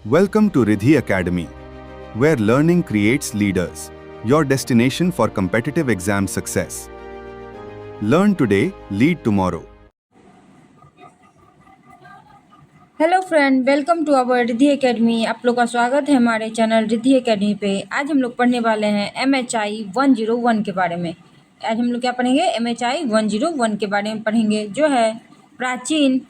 Welcome to Riddhi Academy, where learning creates leaders. Your destination for competitive exam success. Learn today, lead tomorrow. Hello friend, welcome to our Riddhi Academy. आप लोग का स्वागत है हमारे channel Riddhi academy पे। आज हम लोग पढ़ने वाले हैं MHI 101 के बारे में। आज हम लोग क्या पढ़ेंगे? MHI 101 के बारे में पढ़ेंगे, जो है प्राचीन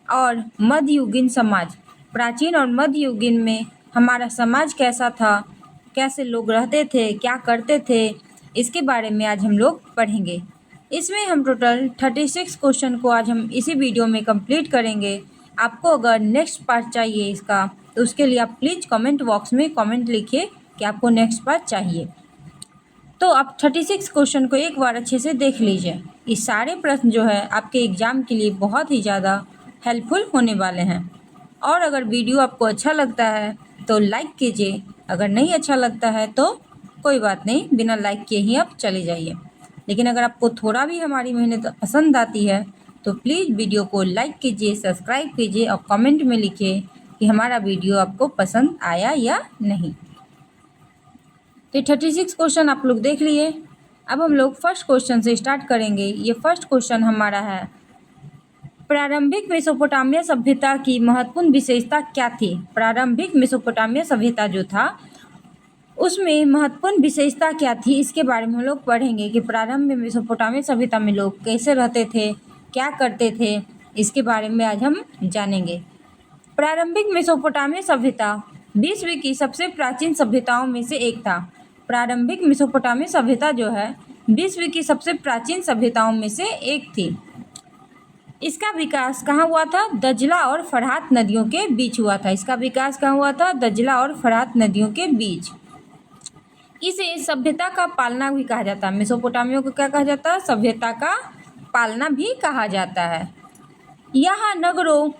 और मध्ययुगीन समाज। प्राचीन और मध्ययुगीन में हमारा समाज कैसा था, कैसे लोग रहते थे, क्या करते थे, इसके बारे में आज हम लोग पढ़ेंगे। इसमें हम टोटल 36 क्वेश्चन को आज हम इसी वीडियो में कंप्लीट करेंगे। आपको अगर नेक्स्ट पार्ट चाहिए इसका, तो उसके लिए आप प्लीज़ कमेंट बॉक्स में कमेंट लिखिए कि आपको नेक्स्ट पार्ट चाहिए। तो आप 36 क्वेश्चन को एक बार अच्छे से देख लीजिए। ये सारे प्रश्न जो है आपके एग्ज़ाम के लिए बहुत ही ज़्यादा हेल्पफुल होने वाले हैं। और अगर वीडियो आपको अच्छा लगता है तो लाइक कीजिए, अगर नहीं अच्छा लगता है तो कोई बात नहीं, बिना लाइक किए ही आप चले जाइए। लेकिन अगर आपको थोड़ा भी हमारी मेहनत पसंद आती है तो प्लीज़ वीडियो को लाइक कीजिए, सब्सक्राइब कीजिए और कमेंट में लिखिए कि हमारा वीडियो आपको पसंद आया या नहीं। तो 36 क्वेश्चन आप लोग देख लिए। अब हम लोग फर्स्ट क्वेश्चन से स्टार्ट करेंगे। ये फर्स्ट क्वेश्चन हमारा है, प्रारंभिक मेसोपोटामिया सभ्यता की महत्वपूर्ण विशेषता क्या थी? प्रारंभिक मेसोपोटामिया सभ्यता जो था उसमें महत्वपूर्ण विशेषता क्या थी, इसके बारे में हम लोग पढ़ेंगे कि प्रारंभ में मेसोपोटामिया सभ्यता में लोग कैसे रहते थे, क्या करते थे, इसके बारे में आज हम जानेंगे। प्रारंभिक मेसोपोटामिया सभ्यता विश्व की सबसे प्राचीन सभ्यताओं में से एक था। प्रारंभिक मेसोपोटामिया सभ्यता जो है विश्व की सबसे प्राचीन सभ्यताओं में से एक थी। इसका विकास कहाँ हुआ था? दजला और फरहात नदियों के बीच हुआ था। इसका विकास कहाँ हुआ था? दजला और फरहात नदियों के बीच। इसे सभ्यता का पालना भी कहा जाता है। मेसोपोटामिया को क्या कहा जाता है? सभ्यता का पालना भी कहा जाता है। यहाँ नगरों,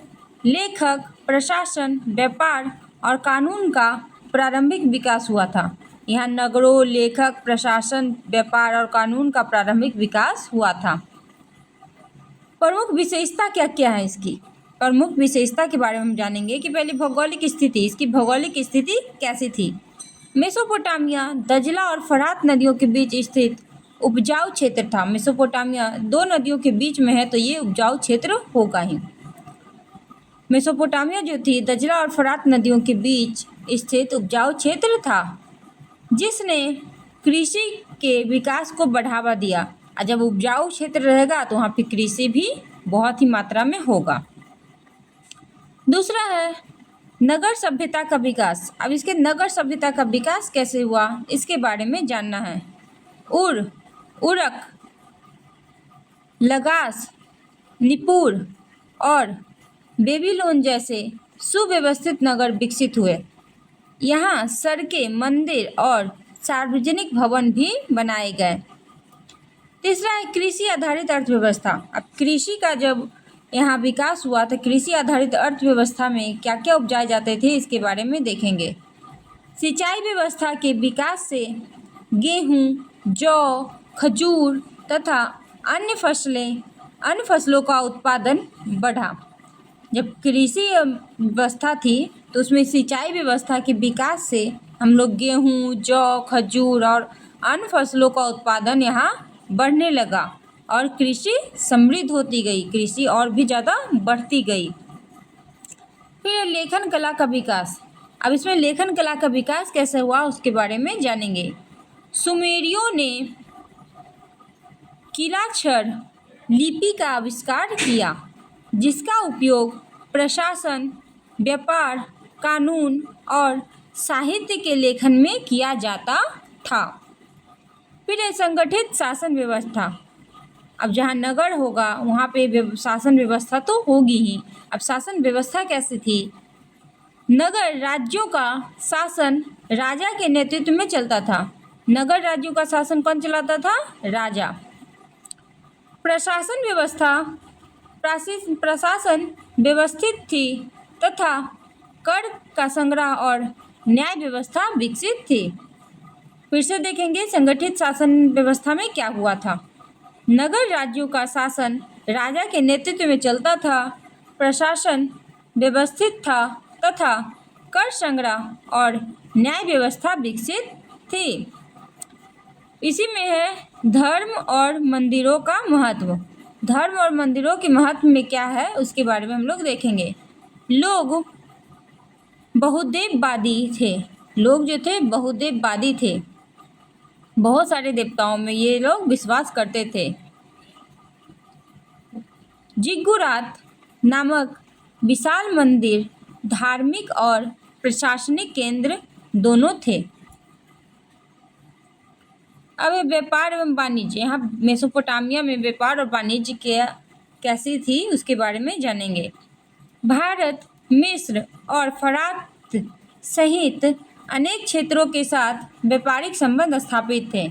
लेखक, प्रशासन, व्यापार और कानून का प्रारंभिक विकास हुआ था। यहाँ नगरों, लेखक, प्रशासन, व्यापार और कानून का प्रारंभिक विकास हुआ था। प्रमुख विशेषता क्या क्या है इसकी? प्रमुख विशेषता के बारे में हम जानेंगे कि पहले भौगोलिक स्थिति, इसकी भौगोलिक स्थिति कैसी थी? मेसोपोटामिया दजला और फरहात नदियों के बीच स्थित उपजाऊ क्षेत्र था। मेसोपोटामिया दो नदियों के बीच में है तो ये उपजाऊ क्षेत्र होगा ही। मेसोपोटामिया जो थी दजला और फरहात नदियों के बीच स्थित उपजाऊ क्षेत्र था, जिसने कृषि के विकास को बढ़ावा दिया। और जब उपजाऊ क्षेत्र रहेगा तो वहाँ पे कृषि भी बहुत ही मात्रा में होगा। दूसरा है नगर सभ्यता का विकास। अब इसके नगर सभ्यता का विकास कैसे हुआ, इसके बारे में जानना है। उरक, लगास, निपुर और बेबीलोन जैसे सुव्यवस्थित नगर विकसित हुए। यहाँ सड़कें, मंदिर और सार्वजनिक भवन भी बनाए गए। तीसरा है कृषि आधारित अर्थव्यवस्था। अब कृषि का जब यहाँ विकास हुआ तो कृषि आधारित अर्थव्यवस्था में क्या क्या उपजाए जाते थे, इसके बारे में देखेंगे। सिंचाई व्यवस्था के विकास से गेहूँ, जौ, खजूर तथा अन्य फसलों का उत्पादन बढ़ा। जब कृषि व्यवस्था थी तो उसमें सिंचाई व्यवस्था के विकास से हम लोग गेहूँ, जौ, खजूर और अन्य फसलों का उत्पादन यहाँ बढ़ने लगा और कृषि समृद्ध होती गई, कृषि और भी ज़्यादा बढ़ती गई। फिर लेखन कला का विकास। अब इसमें लेखन कला का विकास कैसे हुआ उसके बारे में जानेंगे। सुमेरियों ने किलाक्षर लिपि का आविष्कार किया, जिसका उपयोग प्रशासन, व्यापार, कानून और साहित्य के लेखन में किया जाता था। फिर है संगठित शासन व्यवस्था। अब जहाँ नगर होगा वहाँ पे शासन व्यवस्था तो होगी ही। अब शासन व्यवस्था कैसी थी? नगर राज्यों का शासन राजा के नेतृत्व में चलता था। नगर राज्यों का शासन कौन चलाता था? राजा। प्रशासन व्यवस्थित थी तथा कर का संग्रह और न्याय व्यवस्था विकसित थी। फिर से देखेंगे संगठित शासन व्यवस्था में क्या हुआ था। नगर राज्यों का शासन राजा के नेतृत्व में चलता था, प्रशासन व्यवस्थित था तथा कर संग्रह और न्याय व्यवस्था विकसित थी। इसी में है धर्म और मंदिरों का महत्व। धर्म और मंदिरों के महत्व में क्या है उसके बारे में हम लोग देखेंगे। लोग बहुदेववादी थे। लोग जो थे बहुदेववादी थे। बहुत सारे देवताओं में ये लोग विश्वास करते थे। जिगुरात नामक विशाल मंदिर धार्मिक और प्रशासनिक केंद्र दोनों थे। अब व्यापार एवं वाणिज्य। यहाँ मेसोपोटामिया में व्यापार और वाणिज्य कैसी थी उसके बारे में जानेंगे। भारत, मिस्र और फरात सहित अनेक क्षेत्रों के साथ व्यापारिक संबंध स्थापित थे।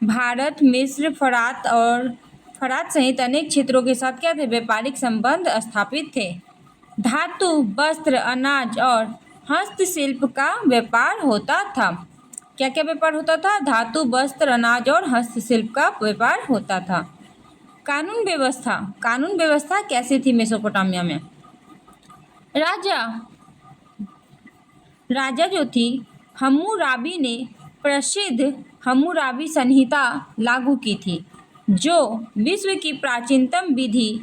भारत, मिस्र, फरात सहित अनेक क्षेत्रों के साथ क्या थे? व्यापारिक संबंध स्थापित थे। धातु, वस्त्र, अनाज और हस्तशिल्प का व्यापार होता था। क्या क्या व्यापार होता था? धातु, वस्त्र, अनाज और हस्तशिल्प का व्यापार होता था। कानून व्यवस्था कैसी थी मेसोपोटामिया में? राजा जो थी हम्मुराबी ने प्रसिद्ध हम्मुराबी संहिता लागू की थी, जो विश्व की प्राचीनतम विधि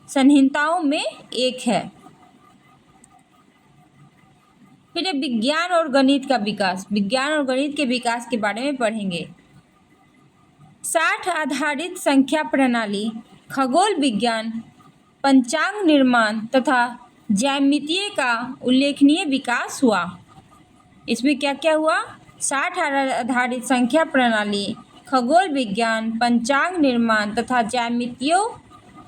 संहिताओं में एक है। फिर विज्ञान और गणित का विकास। विज्ञान और गणित के विकास के बारे में पढ़ेंगे। 60 आधारित संख्या प्रणाली, खगोल विज्ञान, पंचांग निर्माण तथा ज्यामितीय का उल्लेखनीय विकास हुआ। इसमें क्या क्या हुआ? 60 आधारित संख्या प्रणाली, खगोल विज्ञान, पंचांग निर्माण तथा ज्यामितियों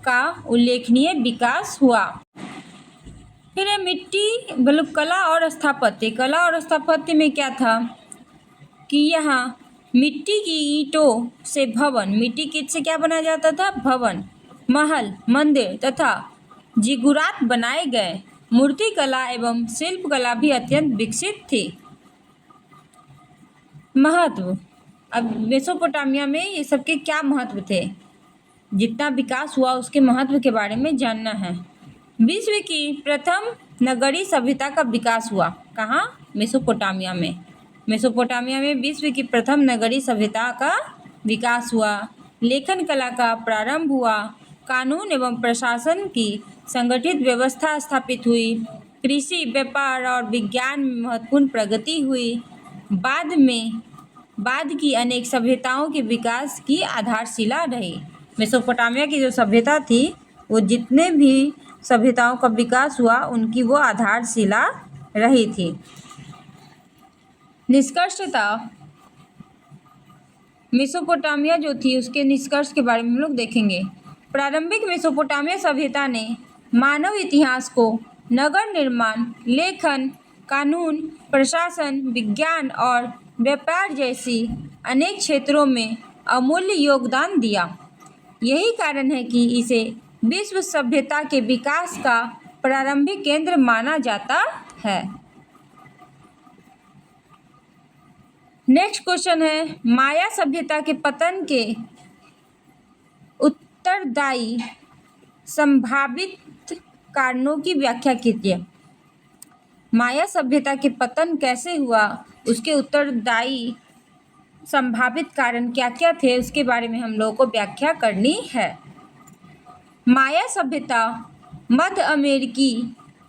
का उल्लेखनीय विकास हुआ। फिर मिट्टी मतलब कला और स्थापत्य। कला और स्थापत्य में क्या था कि यहाँ मिट्टी की ईंटों से भवन, मिट्टी की ईंट से क्या बनाया जाता था? भवन, महल, मंदिर तथा जिगुरात बनाए गए। मूर्ति कला एवं शिल्प कला भी अत्यंत विकसित थी। महत्व। अब मेसोपोटामिया में ये सबके क्या महत्व थे? जितना विकास हुआ उसके महत्व के बारे में जानना है। विश्व की प्रथम नगरीय सभ्यता का विकास हुआ। कहाँ? मेसोपोटामिया में। मेसोपोटामिया में विश्व की प्रथम नगरीय सभ्यता का विकास हुआ। लेखन कला का प्रारंभ हुआ। कानून एवं प्रशासन की संगठित व्यवस्था स्थापित हुई। कृषि, व्यापार और विज्ञान में महत्वपूर्ण प्रगति हुई। बाद की अनेक सभ्यताओं के विकास की आधारशिला रही। मेसोपोटामिया की जो सभ्यता थी वो जितने भी सभ्यताओं का विकास हुआ उनकी वो आधारशिला रही थी। निष्कर्षता। मेसोपोटामिया जो थी उसके निष्कर्ष के बारे में हम लोग देखेंगे। प्रारंभिक मेसोपोटामिया सभ्यता ने मानव इतिहास को नगर निर्माण, लेखन, कानून, प्रशासन, विज्ञान और व्यापार जैसी अनेक क्षेत्रों में अमूल्य योगदान दिया। यही कारण है कि इसे विश्व सभ्यता के विकास का प्रारंभिक केंद्र माना जाता है। नेक्स्ट क्वेश्चन है, माया सभ्यता के पतन के उत्तरदायी संभावित कारणों की व्याख्या कीजिए। माया सभ्यता के पतन कैसे हुआ, उसके उत्तरदायी संभावित कारण क्या क्या थे उसके बारे में हम लोगों को व्याख्या करनी है। माया सभ्यता मध्य अमेरिकी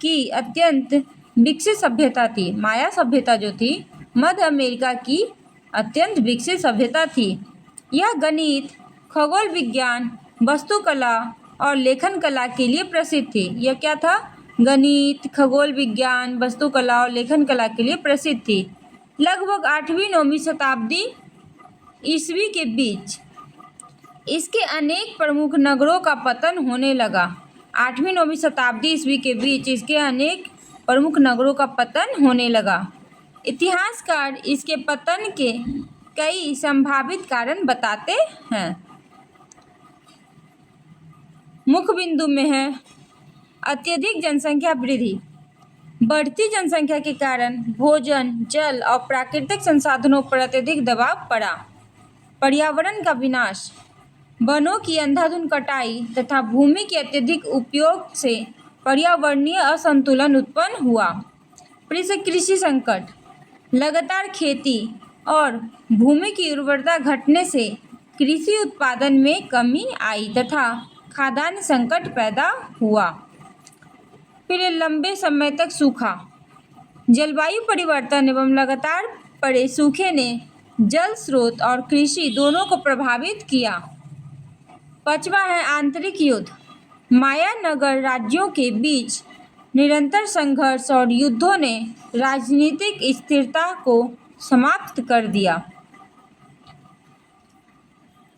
की अत्यंत विकसित सभ्यता थी। माया सभ्यता जो थी मध्य अमेरिका की अत्यंत विकसित सभ्यता थी। यह गणित, खगोल विज्ञान, वास्तुकला और लेखन कला के लिए प्रसिद्ध थी। यह क्या था? गणित, खगोल विज्ञान, वास्तुकला और लेखन कला के लिए प्रसिद्ध थी। लगभग 8वीं-9वीं शताब्दी ईस्वी के बीच इसके अनेक प्रमुख नगरों का पतन होने लगा। 8वीं-9वीं शताब्दी ईस्वी के बीच इसके अनेक प्रमुख नगरों का पतन होने लगा। इतिहासकार इसके पतन के कई संभावित कारण बताते हैं। मुख्य बिंदु में है अत्यधिक जनसंख्या वृद्धि। बढ़ती जनसंख्या के कारण भोजन, जल और प्राकृतिक संसाधनों पर अत्यधिक दबाव पड़ा। पर्यावरण का विनाश, वनों की अंधाधुंध कटाई तथा भूमि के अत्यधिक उपयोग से पर्यावरणीय असंतुलन उत्पन्न हुआ। फिर से कृषि संकट, लगातार खेती और भूमि की उर्वरता घटने से कृषि उत्पादन में कमी आई तथा खाद्यान्न संकट पैदा हुआ। फिर लंबे समय तक सूखा, जलवायु परिवर्तन एवं लगातार पड़े सूखे ने जल स्रोत और कृषि दोनों को प्रभावित किया। पांचवा है आंतरिक युद्ध, माया नगर राज्यों के बीच निरंतर संघर्ष और युद्धों ने राजनीतिक स्थिरता को समाप्त कर दिया।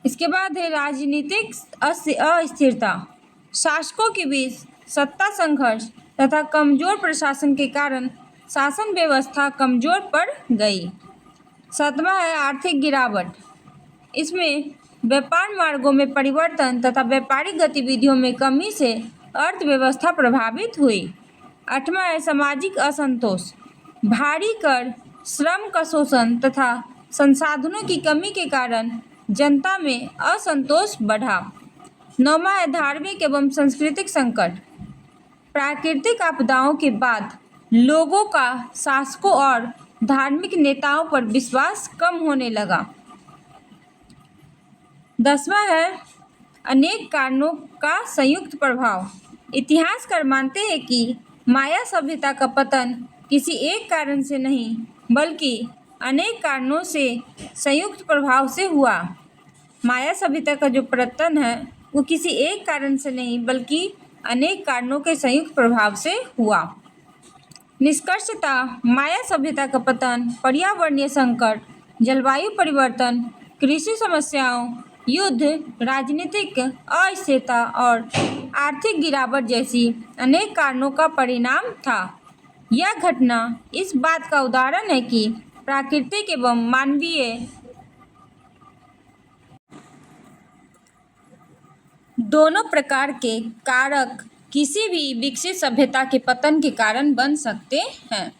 इसके बाद है राजनीतिक अस्थिरता, शासकों के बीच सत्ता संघर्ष तथा कमजोर प्रशासन के कारण शासन व्यवस्था कमजोर पड़ गई। सातवां है आर्थिक गिरावट, इसमें व्यापार मार्गों में परिवर्तन तथा व्यापारिक गतिविधियों में कमी से अर्थव्यवस्था प्रभावित हुई। आठवां है सामाजिक असंतोष, भारी कर, श्रम का शोषण तथा संसाधनों की कमी के कारण जनता में असंतोष बढ़ा। नौवां है धार्मिक एवं सांस्कृतिक संकट, प्राकृतिक आपदाओं के बाद लोगों का शासकों और धार्मिक नेताओं पर विश्वास कम होने लगा। 10वां है अनेक कारणों का संयुक्त प्रभाव, इतिहासकार मानते हैं कि माया सभ्यता का पतन किसी एक कारण से नहीं बल्कि अनेक कारणों से संयुक्त प्रभाव से हुआ। माया सभ्यता का जो पतन है वो किसी एक कारण से नहीं बल्कि अनेक कारणों के संयुक्त प्रभाव से हुआ। निष्कर्षतः माया सभ्यता का पतन पर्यावरणीय संकट, जलवायु परिवर्तन, कृषि समस्याओं, युद्ध, राजनीतिक अस्थिरता और आर्थिक गिरावट जैसी अनेक कारणों का परिणाम था। यह घटना इस बात का उदाहरण है कि प्राकृतिक एवं मानवीय दोनों प्रकार के कारक किसी भी विकसित सभ्यता के पतन के कारण बन सकते हैं।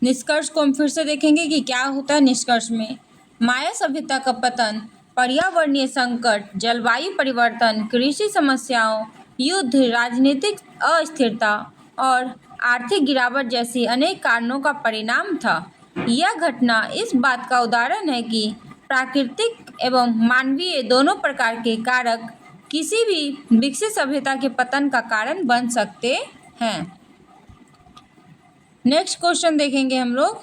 निष्कर्ष को हम फिर से देखेंगे कि क्या होता है निष्कर्ष में। माया सभ्यता का पतन पर्यावरणीय संकट, जलवायु परिवर्तन, कृषि समस्याओं, युद्ध, राजनीतिक अस्थिरता और आर्थिक गिरावट जैसी अनेक कारणों का परिणाम था। यह घटना इस बात का उदाहरण है कि प्राकृतिक एवं मानवीय दोनों प्रकार के कारक किसी भी विकसित सभ्यता के पतन का कारण बन सकते हैं। नेक्स्ट क्वेश्चन देखेंगे हम लोग।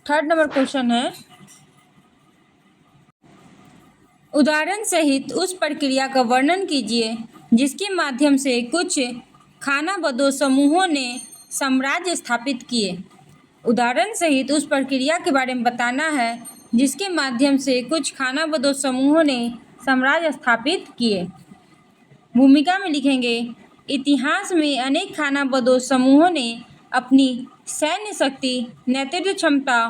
3rd नंबर क्वेश्चन है, उदाहरण सहित उस प्रक्रिया का वर्णन कीजिए जिसके माध्यम से कुछ खानाबदोश समूहों ने साम्राज्य स्थापित किए। उदाहरण सहित उस प्रक्रिया के बारे में बताना है जिसके माध्यम से कुछ खानाबदोश समूहों ने साम्राज्य स्थापित किए। भूमिका में लिखेंगे, इतिहास में अनेक खानाबदोश समूहों ने अपनी सैन्य शक्ति, नेतृत्व क्षमता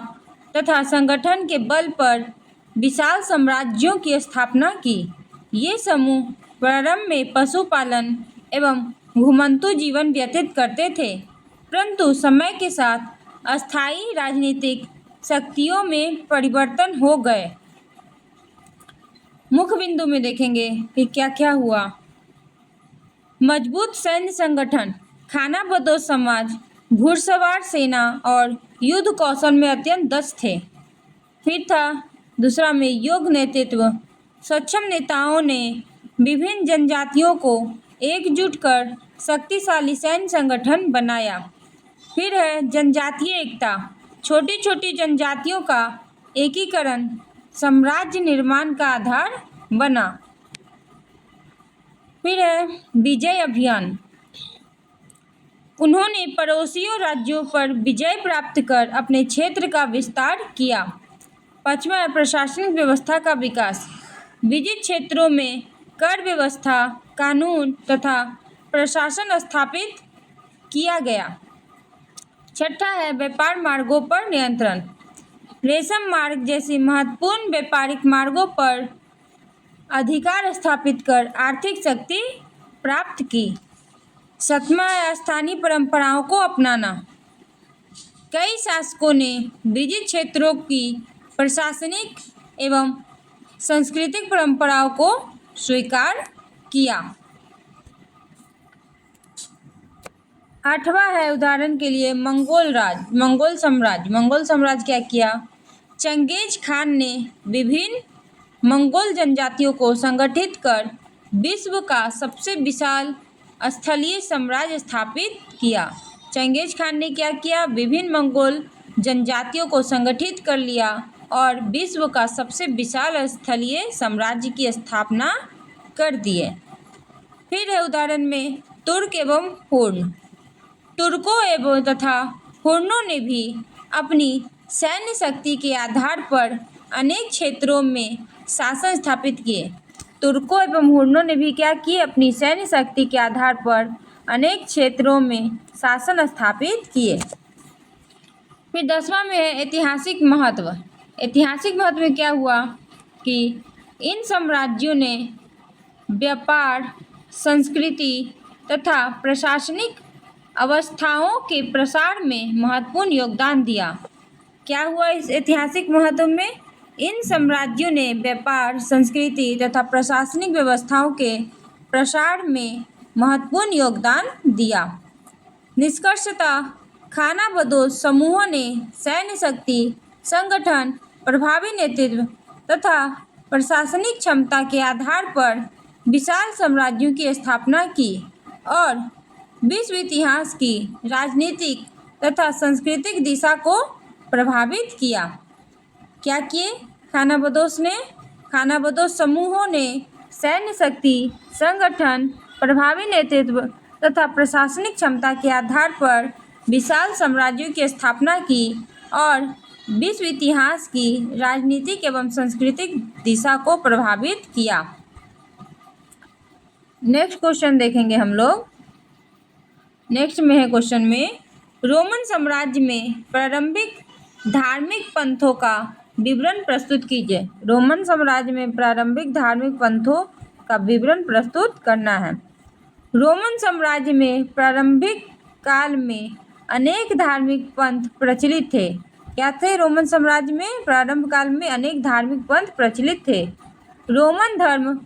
तथा संगठन के बल पर विशाल साम्राज्यों की स्थापना की। ये समूह प्रारंभ में पशुपालन एवं घुमंतू जीवन व्यतीत करते थे, परंतु समय के साथ अस्थायी राजनीतिक शक्तियों में परिवर्तन हो गए। मुख्य बिंदु में देखेंगे कि क्या क्या हुआ। मजबूत सैन्य संगठन, खानाबदोश समाज घुड़सवार सेना और युद्ध कौशल में अत्यंत दक्ष थे। फिर था दूसरा में योग्य नेतृत्व, सक्षम नेताओं ने विभिन्न जनजातियों को एकजुट कर शक्तिशाली सैन्य संगठन बनाया। फिर है जनजातीय एकता, छोटी छोटी जनजातियों का एकीकरण साम्राज्य निर्माण का आधार बना। फिर है विजय अभियान, उन्होंने पड़ोसियों राज्यों पर विजय प्राप्त कर अपने क्षेत्र का विस्तार किया। 5वां है प्रशासनिक व्यवस्था का विकास, विजित क्षेत्रों में कर व्यवस्था, कानून तथा प्रशासन स्थापित किया गया। 6ठा है व्यापार मार्गों पर नियंत्रण, रेशम मार्ग जैसे महत्वपूर्ण व्यापारिक मार्गों पर अधिकार स्थापित कर आर्थिक शक्ति प्राप्त की। 7वां है स्थानीय परंपराओं को अपनाना, कई शासकों ने विजित क्षेत्रों की प्रशासनिक एवं सांस्कृतिक परंपराओं को स्वीकार किया। आठवां है उदाहरण के लिए मंगोल साम्राज्य क्या किया? चंगेज खान ने विभिन्न मंगोल जनजातियों को संगठित कर विश्व का सबसे विशाल स्थलीय साम्राज्य स्थापित किया। चंगेज खान ने क्या किया? विभिन्न मंगोल जनजातियों को संगठित कर लिया और विश्व का सबसे विशाल स्थलीय साम्राज्य की स्थापना कर दिए। फिर है उदाहरण में तुर्क एवं हुर्न। तुर्कों एवं तथा हुर्नों ने भी अपनी सैन्य शक्ति के आधार पर अनेक क्षेत्रों में शासन स्थापित किए। तुर्कों एवं हुर्नों ने भी क्या किए? अपनी सैन्य शक्ति के आधार पर अनेक क्षेत्रों में शासन स्थापित किए। फिर 10वां में है ऐतिहासिक महत्व। ऐतिहासिक महत्व में क्या हुआ कि इन साम्राज्यों ने व्यापार, संस्कृति तथा प्रशासनिक अवस्थाओं के प्रसार में महत्वपूर्ण योगदान दिया। क्या हुआ इस ऐतिहासिक महत्व में? इन साम्राज्यों ने व्यापार, संस्कृति तथा प्रशासनिक व्यवस्थाओं के प्रसार में महत्वपूर्ण योगदान दिया। निष्कर्षतः खानाबदोश समूहों ने सैन्य शक्ति, संगठन, प्रभावी नेतृत्व तथा प्रशासनिक क्षमता के आधार पर विशाल साम्राज्यों की स्थापना की और विश्व इतिहास की राजनीतिक तथा सांस्कृतिक दिशा को प्रभावित किया। क्या किए खानाबदोश समूहों ने सैन्य शक्ति, संगठन, प्रभावी नेतृत्व तथा प्रशासनिक क्षमता के आधार पर विशाल साम्राज्यों की स्थापना की और विश्व इतिहास की राजनीतिक एवं सांस्कृतिक दिशा को प्रभावित किया। नेक्स्ट क्वेश्चन देखेंगे हम लोग। नेक्स्ट में है क्वेश्चन में रोमन साम्राज्य में प्रारंभिक धार्मिक पंथों का विवरण प्रस्तुत कीजिए। रोमन साम्राज्य में प्रारंभिक धार्मिक पंथों का विवरण प्रस्तुत करना है। रोमन साम्राज्य में प्रारंभिक काल में अनेक धार्मिक पंथ प्रचलित थे। क्या थे? रोमन साम्राज्य में प्रारंभ काल में अनेक धार्मिक पंथ प्रचलित थे। रोमन धर्म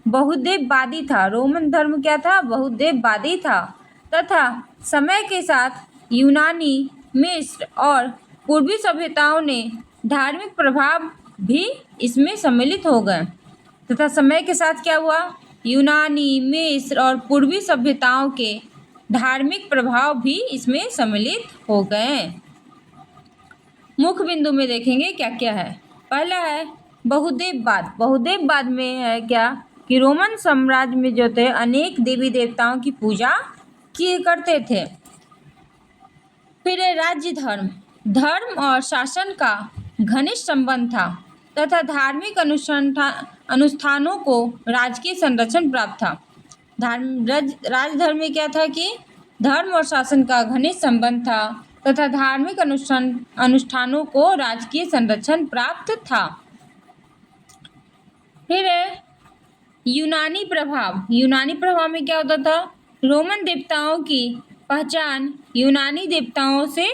बहुदेववादी था। रोमन धर्म क्या था? बहुदेववादी था तथा समय के साथ यूनानी, मिस्र और पूर्वी सभ्यताओं ने धार्मिक प्रभाव भी इसमें सम्मिलित हो गए तथा समय के साथ क्या हुआ? यूनानी, मिस्र और पूर्वी सभ्यताओं के धार्मिक प्रभाव भी इसमें सम्मिलित हो गए। मुख्य बिंदु में देखेंगे क्या क्या है। पहला है बहुदेववाद। बहुदेववाद में है क्या कि रोमन साम्राज्य में जो थे अनेक देवी देवताओं की पूजा किए करते थे। फिर है राज्य धर्म। धर्म और शासन का घनिष्ठ संबंध था तथा धार्मिक अनुष्ठानों को राजकीय संरक्षण प्राप्त था। राजधर्म में क्या था कि धर्म और शासन का घनिष्ठ संबंध था तथा धार्मिक अनुष्ठानों को राजकीय संरक्षण प्राप्त था। फिर है यूनानी प्रभाव। यूनानी प्रभाव में क्या होता था? रोमन देवताओं की पहचान यूनानी देवताओं से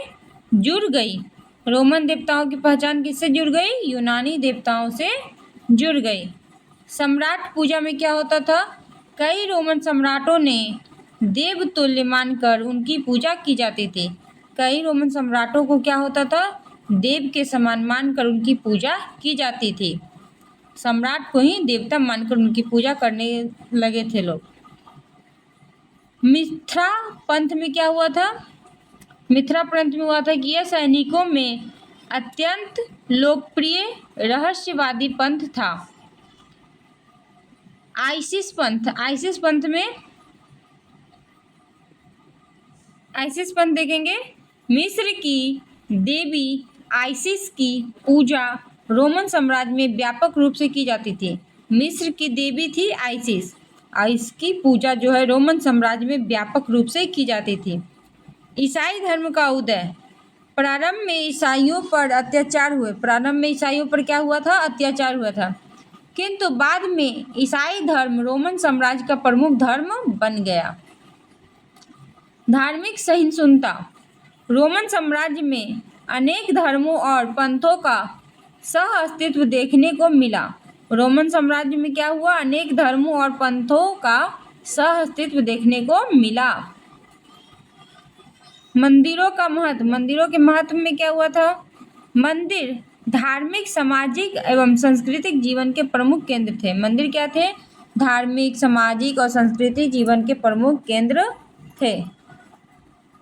जुड़ गई। रोमन देवताओं की पहचान किससे जुड़ गई? यूनानी देवताओं से जुड़ गई। सम्राट पूजा में क्या होता था? कई रोमन सम्राटों ने देवतुल्य मानकर उनकी पूजा की जाती थी। कई रोमन सम्राटों को क्या होता था? देव के समान मानकर उनकी पूजा की जाती थी। सम्राट को ही देवता मानकर उनकी पूजा करने लगे थे लोग। मिथ्रा पंथ में क्या हुआ था? मिथ्रा पंथ में हुआ था कि यह सैनिकों में अत्यंत लोकप्रिय रहस्यवादी पंथ था। आइसिस पंथ देखेंगे। मिस्र की देवी आइसिस की पूजा रोमन साम्राज्य में व्यापक रूप से की जाती थी। मिस्र की देवी थी आइसिस। इसकी पूजा जो है रोमन साम्राज्य में व्यापक रूप से की जाती थी। ईसाई धर्म का उदय। प्रारंभ में ईसाइयों पर अत्याचार हुए। प्रारंभ में ईसाइयों पर क्या हुआ था? अत्याचार हुआ था, किंतु बाद में ईसाई धर्म रोमन साम्राज्य का प्रमुख धर्म बन गया। धार्मिक सहिष्णुता। रोमन साम्राज्य में अनेक धर्मों और पंथों का सह अस्तित्व देखने को मिला। रोमन साम्राज्य में क्या हुआ? अनेक धर्मों और पंथों का सह अस्तित्व देखने को मिला। मंदिरों का महत्व, मंदिरों के महत्व में क्या हुआ था? मंदिर धार्मिक, सामाजिक एवं सांस्कृतिक जीवन के प्रमुख केंद्र थे। मंदिर क्या थे? धार्मिक, सामाजिक और सांस्कृतिक जीवन के प्रमुख केंद्र थे।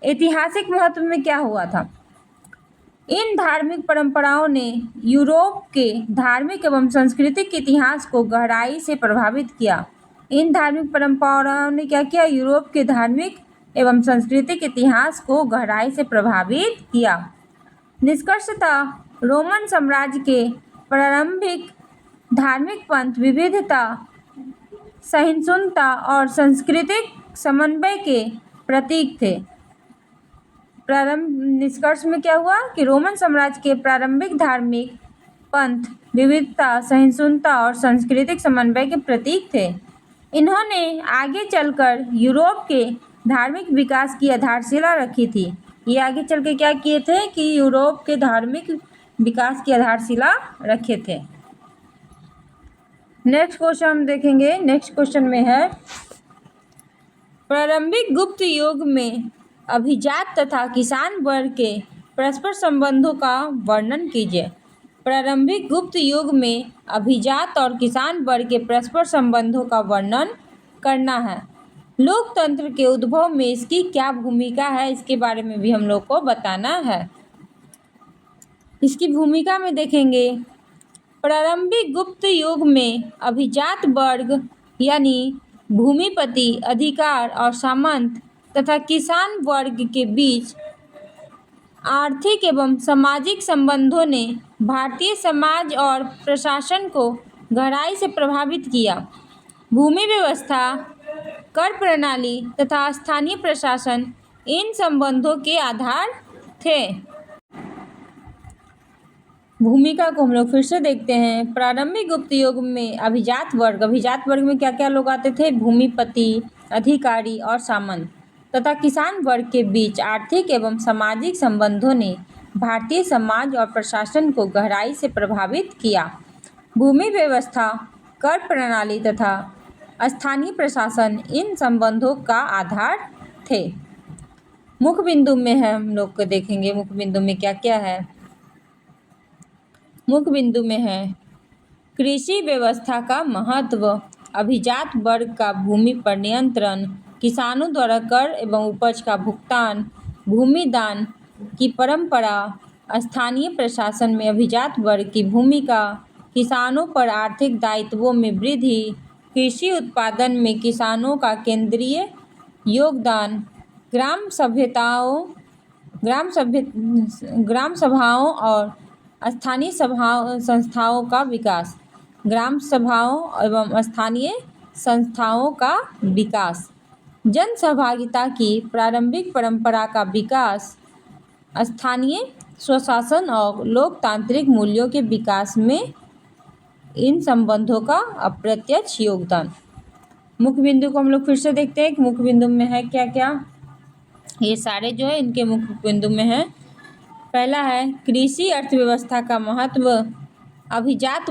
ऐतिहासिक महत्व में क्या हुआ था? इन धार्मिक परंपराओं ने यूरोप के धार्मिक एवं सांस्कृतिक इतिहास को गहराई से प्रभावित किया। इन धार्मिक परंपराओं ने क्या किया? यूरोप के धार्मिक एवं सांस्कृतिक इतिहास को गहराई से प्रभावित किया। निष्कर्षतः रोमन साम्राज्य के प्रारंभिक धार्मिक पंथ विविधता, सहिष्णुता और सांस्कृतिक समन्वय के प्रतीक थे। निष्कर्ष में क्या हुआ कि रोमन साम्राज्य के प्रारंभिक धार्मिक पंथ विविधता, सहिष्णुता और सांस्कृतिक समन्वय के प्रतीक थे। इन्होंने आगे चलकर यूरोप के धार्मिक विकास की आधारशिला रखी थी। ये आगे चल के क्या किए थे कि यूरोप के धार्मिक विकास की आधारशिला रखे थे। नेक्स्ट क्वेश्चन हम देखेंगे। नेक्स्ट क्वेश्चन में है, प्रारंभिक गुप्त युग में अभिजात तथा किसान वर्ग के परस्पर संबंधों का वर्णन कीजिए। प्रारंभिक गुप्त युग में अभिजात और किसान वर्ग के परस्पर संबंधों का वर्णन करना है। लोकतंत्र के उद्भव में इसकी क्या भूमिका है, इसके बारे में भी हम लोग को बताना है। इसकी भूमिका में देखेंगे, प्रारंभिक गुप्त युग में अभिजात वर्ग यानी भूमिपति, अधिकार और सामंत तथा किसान वर्ग के बीच आर्थिक एवं सामाजिक संबंधों ने भारतीय समाज और प्रशासन को गहराई से प्रभावित किया। भूमि व्यवस्था, कर प्रणाली तथा स्थानीय प्रशासन इन संबंधों के आधार थे। भूमिका को हम लोग फिर से देखते हैं। प्रारंभिक गुप्त युग में अभिजात वर्ग में क्या क्या लोग आते थे? भूमिपति, अधिकारी और सामंत तथा किसान वर्ग के बीच आर्थिक एवं सामाजिक संबंधों ने भारतीय समाज और प्रशासन को गहराई से प्रभावित किया। भूमि व्यवस्था, कर प्रणाली तथा स्थानीय प्रशासन इन संबंधों का आधार थे। मुख्य बिंदु में है, हम लोग को देखेंगे मुख्य बिंदु में क्या क्या है। मुख्य बिंदु में है कृषि व्यवस्था का महत्व, अभिजात वर्ग का भूमि पर नियंत्रण, किसानों द्वारा कर एवं उपज का भुगतान, भूमि दान की परंपरा, स्थानीय प्रशासन में अभिजात वर्ग की भूमिका, किसानों पर आर्थिक दायित्वों में वृद्धि, कृषि उत्पादन में किसानों का केंद्रीय योगदान, ग्राम सभाओं और स्थानीय संस्थाओं का विकास, ग्राम सभाओं एवं स्थानीय संस्थाओं का विकास, जन सहभागिता की प्रारंभिक परंपरा का विकास, स्थानीय स्वशासन और लोकतांत्रिक मूल्यों के विकास में इन संबंधों का अप्रत्यक्ष योगदान। मुख्य बिंदु को हम लोग फिर से देखते हैं कि मुख्य बिंदु में है क्या क्या। ये सारे जो है इनके मुख्य बिंदु में है। पहला है कृषि अर्थव्यवस्था का महत्व, अभिजात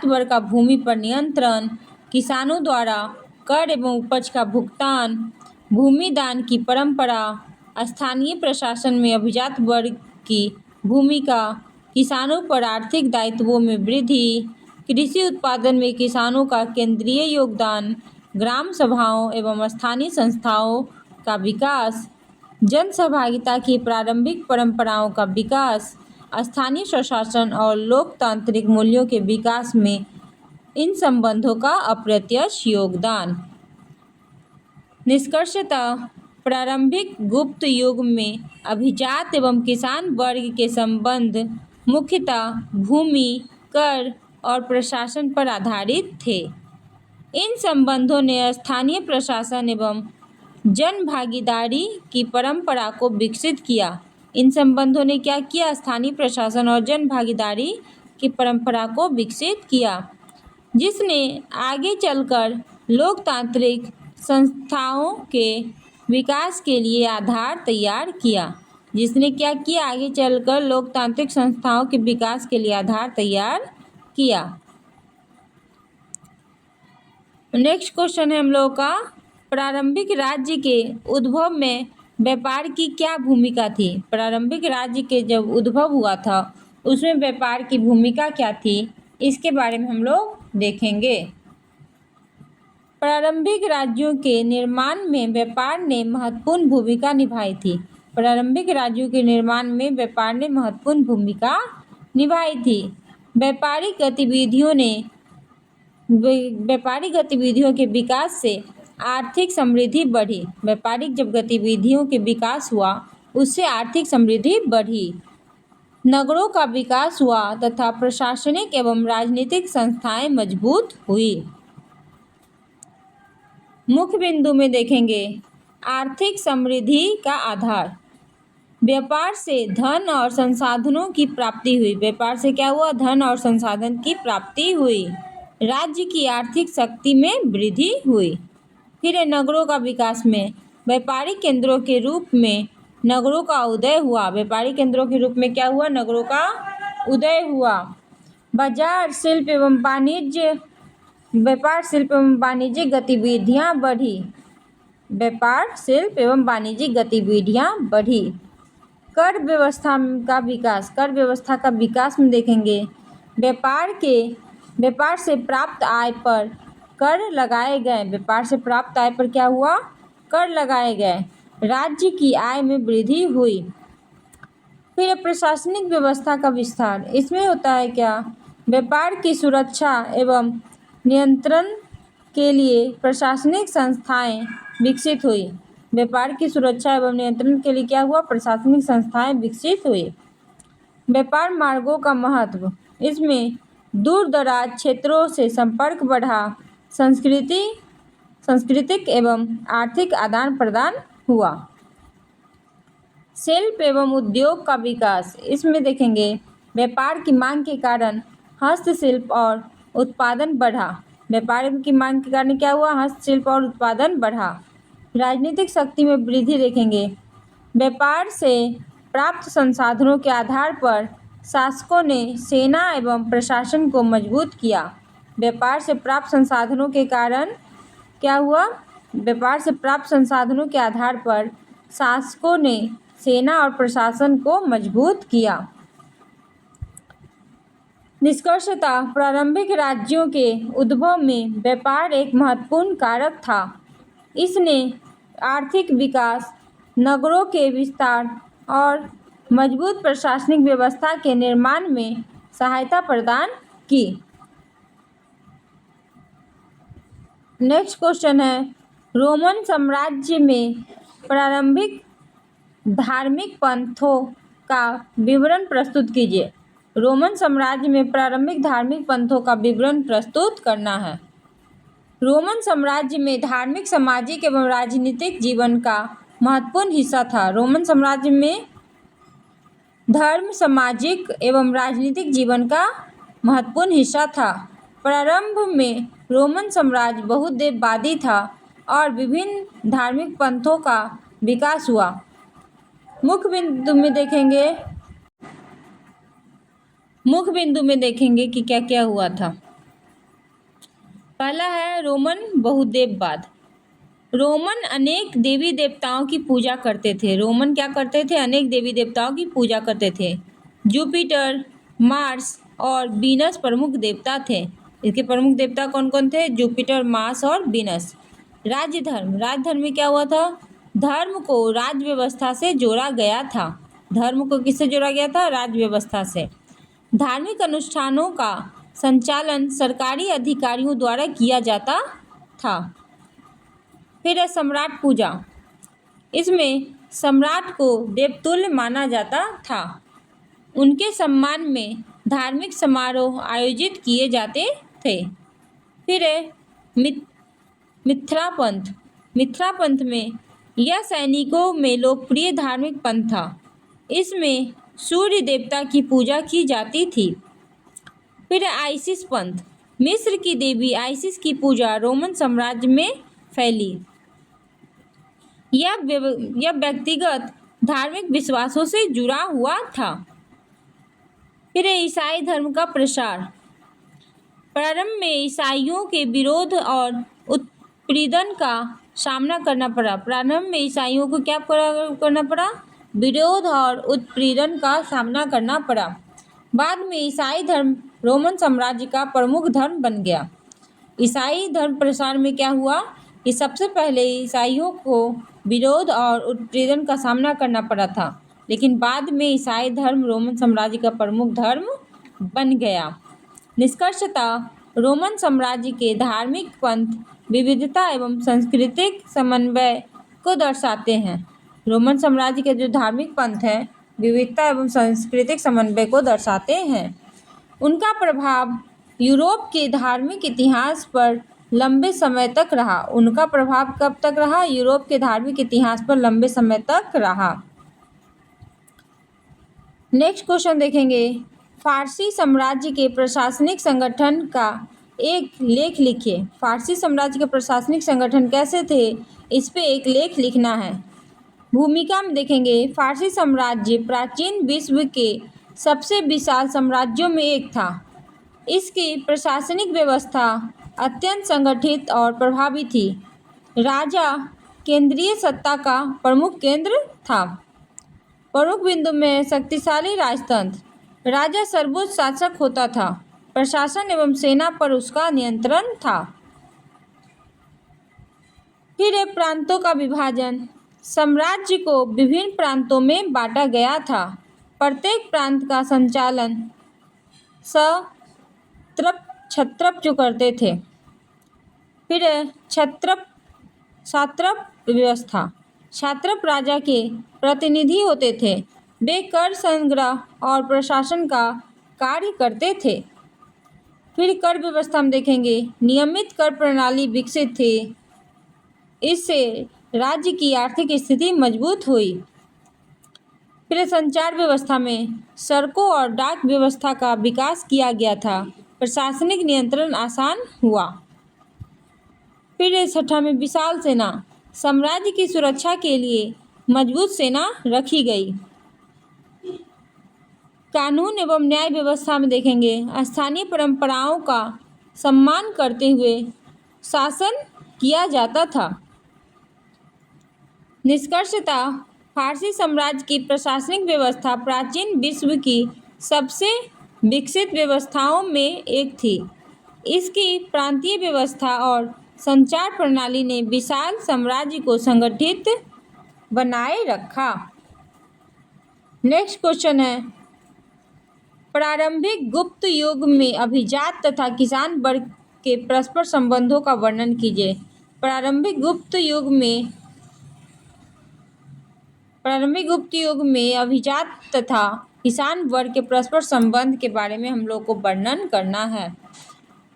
वर्ग का भूमि पर नियंत्रण, किसानों द्वारा कर एवं उपज का भुगतान, भूमि दान की परंपरा, स्थानीय प्रशासन में अभिजात वर्ग की भूमिका, किसानों पर आर्थिक दायित्वों में वृद्धि, कृषि उत्पादन में किसानों का केंद्रीय योगदान, ग्राम सभाओं एवं स्थानीय संस्थाओं का विकास, जन सहभागिता की प्रारंभिक परंपराओं का विकास, स्थानीय स्वशासन और लोकतांत्रिक मूल्यों के विकास में इन संबंधों का अप्रत्यक्ष योगदान। निष्कर्षतः प्रारंभिक गुप्त युग में अभिजात एवं किसान वर्ग के संबंध मुख्यतः भूमि, कर और प्रशासन पर आधारित थे। इन संबंधों ने स्थानीय प्रशासन एवं जन भागीदारी की परंपरा को विकसित किया। इन संबंधों ने क्या किया? स्थानीय प्रशासन और जन भागीदारी की परंपरा को विकसित किया, जिसने आगे चलकर लोकतांत्रिक संस्थाओं के विकास के लिए आधार तैयार किया। जिसने क्या किया? आगे चलकर लोकतांत्रिक संस्थाओं के विकास के लिए आधार तैयार किया। नेक्स्ट क्वेश्चन है हम लोग का, प्रारंभिक राज्य के उद्भव में व्यापार की क्या भूमिका थी? प्रारंभिक राज्य के जब उद्भव हुआ था उसमें व्यापार की भूमिका क्या थी, इसके बारे में हम लोग देखेंगे। प्रारंभिक राज्यों के निर्माण में व्यापार ने महत्वपूर्ण भूमिका निभाई थी। प्रारंभिक राज्यों के निर्माण में व्यापार ने महत्वपूर्ण भूमिका निभाई थी। व्यापारिक गतिविधियों के विकास से आर्थिक समृद्धि बढ़ी। व्यापारिक जब गतिविधियों के विकास हुआ उससे आर्थिक समृद्धि बढ़ी। नगरों का विकास हुआ तथा प्रशासनिक एवं राजनीतिक संस्थाएं मजबूत हुई। मुख्य बिंदु में देखेंगे आर्थिक समृद्धि का आधार। व्यापार से धन और संसाधनों की प्राप्ति हुई। व्यापार से क्या हुआ? धन और संसाधन की प्राप्ति हुई। राज्य की आर्थिक शक्ति में वृद्धि हुई। फिर है नगरों का विकास में व्यापारिक केंद्रों के रूप में नगरों का उदय हुआ। व्यापारिक केंद्रों के रूप में क्या हुआ? नगरों का उदय हुआ। बाजार शिल्प एवं वाणिज्य व्यापार शिल्प एवं वाणिज्यिक गतिविधियां बढ़ी। व्यापार शिल्प एवं वाणिज्यिक गतिविधियां बढ़ी। कर व्यवस्था का विकास। कर व्यवस्था का विकास में देखेंगे व्यापार से प्राप्त आय पर कर लगाए गए। व्यापार से प्राप्त आय पर क्या हुआ? कर लगाए गए। राज्य की आय में वृद्धि हुई। फिर प्रशासनिक व्यवस्था का विस्तार। इसमें होता है क्या? व्यापार की सुरक्षा एवं नियंत्रण के लिए प्रशासनिक संस्थाएं विकसित हुई। व्यापार की सुरक्षा एवं नियंत्रण के लिए क्या हुआ? प्रशासनिक संस्थाएं विकसित हुई। व्यापार मार्गों का महत्व। इसमें दूर दराज क्षेत्रों से संपर्क बढ़ा। सांस्कृतिक एवं आर्थिक आदान प्रदान हुआ। शिल्प एवं उद्योग का विकास। इसमें देखेंगे व्यापार की मांग के कारण हस्तशिल्प और उत्पादन बढ़ा। व्यापार की मांग के कारण क्या हुआ? हस्तशिल्प और उत्पादन बढ़ा। राजनीतिक शक्ति में वृद्धि देखेंगे। व्यापार से प्राप्त संसाधनों के आधार पर शासकों ने सेना एवं प्रशासन को मजबूत किया। व्यापार से प्राप्त संसाधनों के कारण क्या हुआ? व्यापार से प्राप्त संसाधनों के आधार पर शासकों ने सेना और प्रशासन को मजबूत किया। निष्कर्षतः प्रारंभिक राज्यों के उद्भव में व्यापार एक महत्वपूर्ण कारक था। इसने आर्थिक विकास, नगरों के विस्तार और मजबूत प्रशासनिक व्यवस्था के निर्माण में सहायता प्रदान की। नेक्स्ट क्वेश्चन है, रोमन साम्राज्य में प्रारंभिक धार्मिक पंथों का विवरण प्रस्तुत कीजिए। रोमन साम्राज्य में प्रारंभिक धार्मिक पंथों का विवरण प्रस्तुत करना है। रोमन साम्राज्य में धार्मिक, सामाजिक एवं राजनीतिक जीवन का महत्वपूर्ण हिस्सा था। रोमन साम्राज्य में धर्म, सामाजिक एवं राजनीतिक जीवन का महत्वपूर्ण हिस्सा था। प्रारंभ में रोमन साम्राज्य बहुदेववादी था और विभिन्न धार्मिक पंथों का विकास हुआ। मुख्य बिंदु में देखेंगे कि क्या क्या हुआ था। पहला है रोमन बहुदेववाद। रोमन अनेक देवी देवताओं की पूजा करते थे। रोमन क्या करते थे? अनेक देवी देवताओं की पूजा करते थे। जुपिटर, मार्स और वीनस प्रमुख देवता थे। इसके प्रमुख देवता कौन कौन थे? जुपिटर, मार्स और वीनस। राज्य धर्म में क्या हुआ था? धर्म को राज्य व्यवस्था से जोड़ा गया था। धर्म को किससे जोड़ा गया था? राज्य व्यवस्था से। धार्मिक अनुष्ठानों का संचालन सरकारी अधिकारियों द्वारा किया जाता था। फिर है सम्राट पूजा। इसमें सम्राट को देवतुल्य माना जाता था। उनके सम्मान में धार्मिक समारोह आयोजित किए जाते थे। फिर है मिथ्रा पंथ। मिथ्रा पंथ में यह सैनिकों में लोकप्रिय धार्मिक पंथ था। इसमें सूर्य देवता की पूजा की जाती थी। फिर आइसिस पंथ। मिस्र की देवी आइसिस की पूजा रोमन साम्राज्य में फैली। यह व्यक्तिगत धार्मिक विश्वासों से जुड़ा हुआ था। फिर ईसाई धर्म का प्रसार। प्रारंभ में ईसाइयों के विरोध और उत्पीड़न का सामना करना पड़ा। प्रारंभ में ईसाइयों को क्या करना पड़ा? विरोध और उत्पीड़न का सामना करना पड़ा। बाद में ईसाई धर्म रोमन साम्राज्य का प्रमुख धर्म बन गया। ईसाई धर्म प्रसार में क्या हुआ कि सबसे पहले ईसाइयों को विरोध और उत्पीड़न का सामना करना पड़ा था, लेकिन बाद में ईसाई धर्म रोमन साम्राज्य का प्रमुख धर्म बन गया। निष्कर्षतः रोमन साम्राज्य के धार्मिक पंथ विविधता एवं सांस्कृतिक समन्वय को दर्शाते हैं। रोमन साम्राज्य के जो धार्मिक पंथ हैं विविधता एवं सांस्कृतिक समन्वय को दर्शाते हैं। उनका प्रभाव यूरोप के धार्मिक इतिहास पर लंबे समय तक रहा। उनका प्रभाव कब तक रहा? यूरोप के धार्मिक इतिहास पर लंबे समय तक रहा। नेक्स्ट क्वेश्चन देखेंगे, फारसी साम्राज्य के प्रशासनिक संगठन का एक लेख लिखिए। फारसी साम्राज्य के प्रशासनिक संगठन कैसे थे, इस पे एक लेख लिखना है। भूमिका में देखेंगे, फारसी साम्राज्य प्राचीन विश्व के सबसे विशाल साम्राज्यों में एक था। इसकी प्रशासनिक व्यवस्था अत्यंत संगठित और प्रभावी थी। राजा केंद्रीय सत्ता का प्रमुख केंद्र था। प्रमुख बिंदु में शक्तिशाली राजतंत्र, राजा सर्वोच्च शासक होता था। प्रशासन एवं सेना पर उसका नियंत्रण था। फिर प्रांतों का विभाजन, साम्राज्य को विभिन्न प्रांतों में बांटा गया था। प्रत्येक प्रांत का संचालन क्षत्रप जो करते थे। फिर क्षात्रप व्यवस्था, क्षात्रप राजा के प्रतिनिधि होते थे। वे कर संग्रह और प्रशासन का कार्य करते थे। फिर कर व्यवस्था में देखेंगे, नियमित कर प्रणाली विकसित थी। इससे राज्य की आर्थिक स्थिति मजबूत हुई। फिर संचार व्यवस्था में सड़कों और डाक व्यवस्था का विकास किया गया था। प्रशासनिक नियंत्रण आसान हुआ। फिर छठा में विशाल सेना, साम्राज्य की सुरक्षा के लिए मजबूत सेना रखी गई। कानून एवं न्याय व्यवस्था में देखेंगे, स्थानीय परंपराओं का सम्मान करते हुए शासन किया जाता था। निष्कर्षतः फारसी साम्राज्य की प्रशासनिक व्यवस्था प्राचीन विश्व की सबसे विकसित व्यवस्थाओं में एक थी। इसकी प्रांतीय व्यवस्था और संचार प्रणाली ने विशाल साम्राज्य को संगठित बनाए रखा। नेक्स्ट क्वेश्चन है, प्रारंभिक गुप्त युग में अभिजात तथा किसान वर्ग के परस्पर संबंधों का वर्णन कीजिए। प्रारंभिक गुप्त युग में अभिजात तथा किसान वर्ग के परस्पर संबंध के बारे में हम लोग को वर्णन करना है।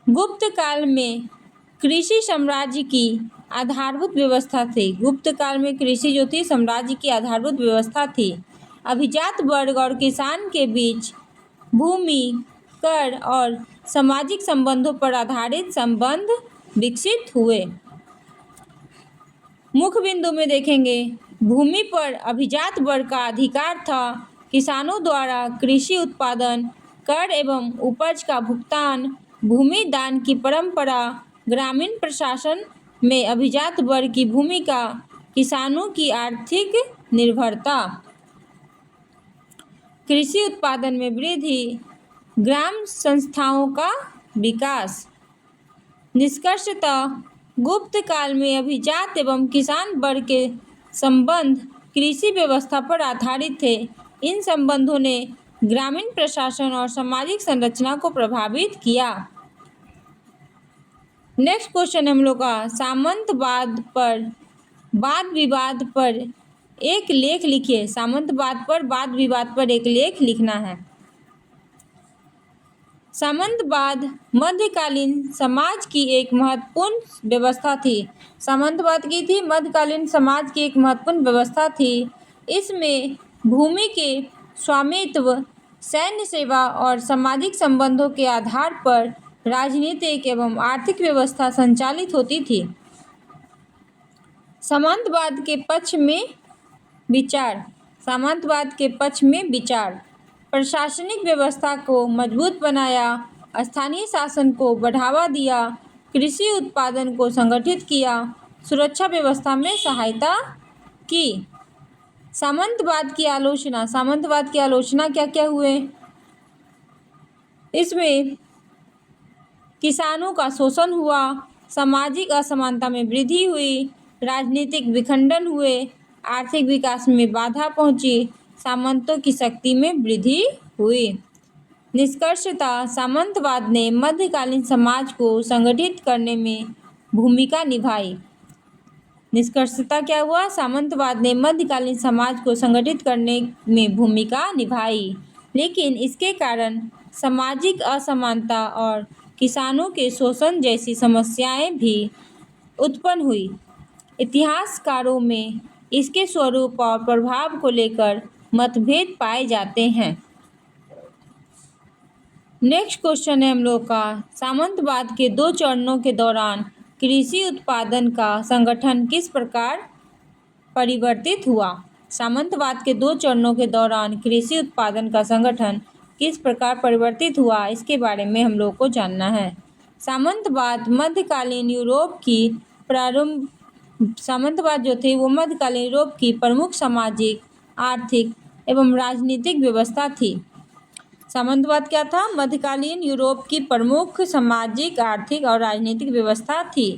गुप्त काल में कृषि साम्राज्य की आधारभूत व्यवस्था थी। गुप्त काल में कृषि जो थी साम्राज्य की आधारभूत व्यवस्था थी। अभिजात वर्ग और किसान के बीच भूमि, कर और सामाजिक संबंधों पर आधारित संबंध विकसित हुए। मुख्य बिंदु में देखेंगे, भूमि पर अभिजात वर्ग का अधिकार था। किसानों द्वारा कृषि उत्पादन, कर एवं उपज का भुगतान, भूमि दान की परंपरा। ग्रामीण प्रशासन में अभिजात वर्ग की भूमिका, किसानों की आर्थिक निर्भरता। कृषि उत्पादन में वृद्धि, ग्राम संस्थाओं का विकास। निष्कर्षतः गुप्त काल में अभिजात एवं किसान वर्ग के संबंध कृषि व्यवस्था पर आधारित थे। इन संबंधों ने ग्रामीण प्रशासन और सामाजिक संरचना को प्रभावित किया। नेक्स्ट क्वेश्चन हम लोग का, सामंतवाद पर वाद विवाद पर एक लेख लिखिए। सामंतवाद पर वाद विवाद पर एक लेख लिखना है। सामंतवाद मध्यकालीन समाज की एक महत्वपूर्ण व्यवस्था थी। सामंतवाद की थी मध्यकालीन समाज की एक महत्वपूर्ण व्यवस्था थी। इसमें भूमि के स्वामित्व, सैन्य सेवा और सामाजिक संबंधों के आधार पर राजनीतिक एवं आर्थिक व्यवस्था संचालित होती थी। सामंतवाद के पक्ष में विचार, सामंतवाद के पक्ष में विचार, प्रशासनिक व्यवस्था को मजबूत बनाया, स्थानीय शासन को बढ़ावा दिया, कृषि उत्पादन को संगठित किया, सुरक्षा व्यवस्था में सहायता की। सामंतवाद की आलोचना, सामंतवाद की आलोचना क्या क्या हुए? इसमें किसानों का शोषण हुआ, सामाजिक असमानता में वृद्धि हुई, राजनीतिक विखंडन हुए, आर्थिक विकास में बाधा पहुंची, सामंतों की शक्ति में वृद्धि हुई। निष्कर्षतः सामंतवाद ने मध्यकालीन समाज को संगठित करने में भूमिका निभाई। निष्कर्षतः क्या हुआ? सामंतवाद ने मध्यकालीन समाज को संगठित करने में भूमिका निभाई, लेकिन इसके कारण सामाजिक असमानता और किसानों के शोषण जैसी समस्याएं भी उत्पन्न हुई। इतिहासकारों में इसके स्वरूप और प्रभाव को लेकर मतभेद पाए जाते हैं। नेक्स्ट क्वेश्चन है हम लोग का, सामंतवाद के 2 चरणों के दौरान कृषि उत्पादन का संगठन किस प्रकार परिवर्तित हुआ? सामंतवाद के 2 चरणों के दौरान कृषि उत्पादन का संगठन किस प्रकार परिवर्तित हुआ, इसके बारे में हम लोग को जानना है। सामंतवाद मध्यकालीन यूरोप की सामंतवाद जो थे वो मध्यकालीन यूरोप की प्रमुख सामाजिक, आर्थिक एवं राजनीतिक व्यवस्था थी। सामंतवाद क्या था? मध्यकालीन यूरोप की प्रमुख सामाजिक, आर्थिक और राजनीतिक व्यवस्था थी।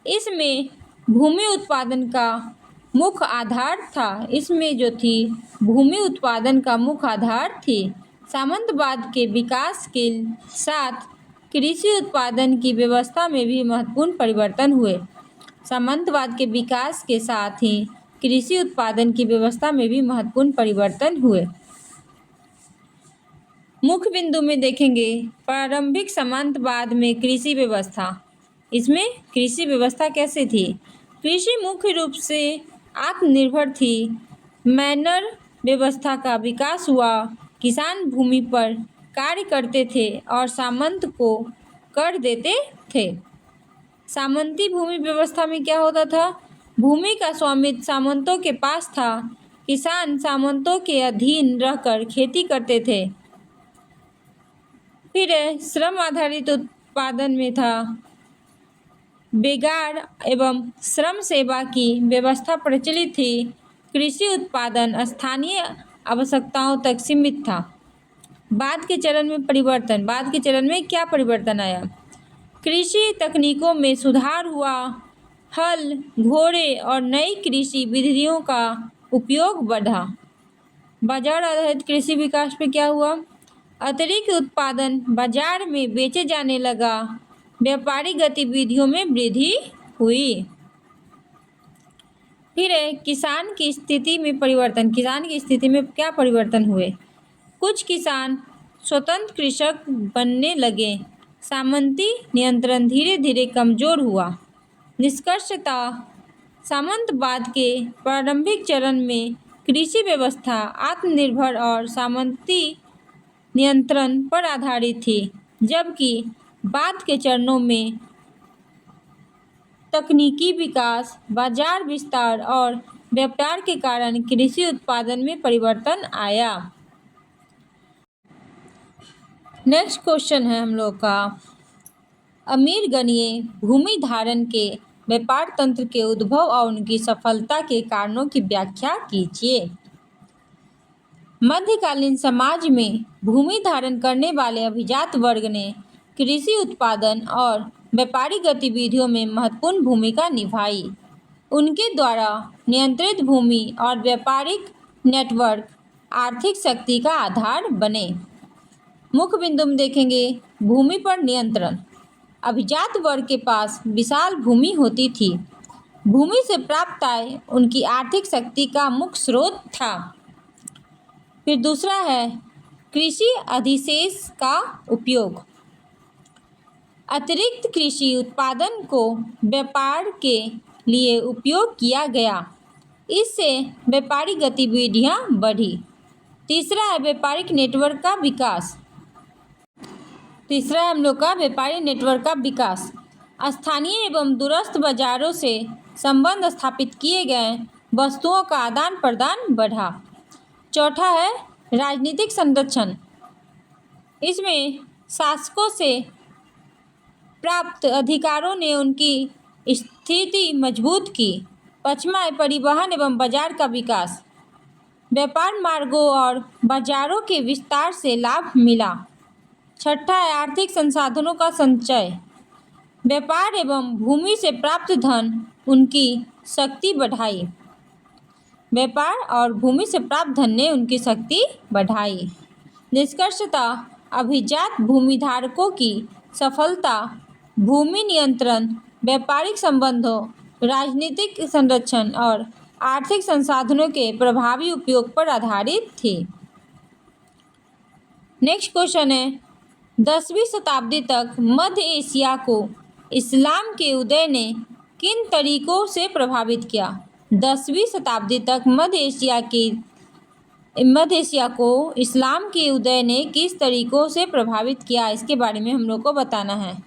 इसमें भूमि उत्पादन का मुख्य आधार था। इसमें जो थी भूमि उत्पादन का मुख्य आधार थी। सामंतवाद के विकास के साथ कृषि उत्पादन की व्यवस्था में भी महत्वपूर्ण परिवर्तन हुए। सामंतवाद के विकास के साथ ही कृषि उत्पादन की व्यवस्था में भी महत्वपूर्ण परिवर्तन हुए। मुख्य बिंदु में देखेंगे प्रारंभिक सामंतवाद में कृषि व्यवस्था। इसमें कृषि व्यवस्था कैसे थी? कृषि मुख्य रूप से आत्मनिर्भर थी। मैनर व्यवस्था का विकास हुआ। किसान भूमि पर कार्य करते थे और सामंत को कर देते थे। सामंती भूमि व्यवस्था में क्या होता था? भूमि का स्वामित्व सामंतों के पास था। किसान सामंतों के अधीन रहकर खेती करते थे। फिर श्रम आधारित उत्पादन में था। बेगार एवं श्रम सेवा की व्यवस्था प्रचलित थी। कृषि उत्पादन स्थानीय आवश्यकताओं तक सीमित था। बाद के चरण में परिवर्तन, बाद के चरण में क्या परिवर्तन आया? कृषि तकनीकों में सुधार हुआ। हल, घोड़े और नई कृषि विधियों का उपयोग बढ़ा। बाजार आधारित कृषि विकास पे क्या हुआ? अतिरिक्त उत्पादन बाजार में बेचे जाने लगा। व्यापारिक गतिविधियों में वृद्धि हुई। फिर किसान की स्थिति में परिवर्तन। किसान की स्थिति में क्या परिवर्तन हुए? कुछ किसान स्वतंत्र कृषक बनने लगे। सामंती नियंत्रण धीरे धीरे कमजोर हुआ। निष्कर्षतः सामंतवाद के प्रारंभिक चरण में कृषि व्यवस्था आत्मनिर्भर और सामंती नियंत्रण पर आधारित थी, जबकि बाद के चरणों में तकनीकी विकास, बाजार विस्तार और व्यापार के कारण कृषि उत्पादन में परिवर्तन आया। नेक्स्ट क्वेश्चन है हम लोग का, अमीर गणीय भूमि धारण के व्यापार तंत्र के उद्भव और उनकी सफलता के कारणों की व्याख्या कीजिए। मध्यकालीन समाज में भूमि धारण करने वाले अभिजात वर्ग ने कृषि उत्पादन और व्यापारिक गतिविधियों में महत्वपूर्ण भूमिका निभाई। उनके द्वारा नियंत्रित भूमि और व्यापारिक नेटवर्क आर्थिक शक्ति का आधार बने। मुख्य बिंदु में देखेंगे भूमि पर नियंत्रण। अभिजात वर्ग के पास विशाल भूमि होती थी। भूमि से प्राप्त आय उनकी आर्थिक शक्ति का मुख्य स्रोत था। फिर दूसरा है कृषि अधिशेष का उपयोग। अतिरिक्त कृषि उत्पादन को व्यापार के लिए उपयोग किया गया। इससे व्यापारिक गतिविधियां बढ़ी। तीसरा है व्यापारिक नेटवर्क का विकास। तीसरा है हम लोग का व्यापारिक नेटवर्क का विकास। स्थानीय एवं दूरस्थ बाजारों से संबंध स्थापित किए गए, वस्तुओं का आदान प्रदान बढ़ा। चौथा है राजनीतिक संरक्षण। इसमें शासकों से प्राप्त अधिकारों ने उनकी स्थिति मजबूत की। 5वां है परिवहन एवं बाजार का विकास। व्यापार मार्गों और बाजारों के विस्तार से लाभ मिला। 6ठा है आर्थिक संसाधनों का संचय। व्यापार एवं भूमि से प्राप्त धन उनकी शक्ति बढ़ाई। व्यापार और भूमि से प्राप्त धन ने उनकी शक्ति बढ़ाई। निष्कर्षतः अभिजात भूमिधारकों की सफलता भूमि नियंत्रण, व्यापारिक संबंधों, राजनीतिक संरक्षण और आर्थिक संसाधनों के प्रभावी उपयोग पर आधारित थी। नेक्स्ट क्वेश्चन है 10वीं शताब्दी तक मध्य एशिया को इस्लाम के उदय ने किन तरीकों से प्रभावित किया। 10वीं शताब्दी तक मध्य एशिया को इस्लाम के उदय ने किस तरीकों से प्रभावित किया, इसके बारे में हम लोग को बताना है।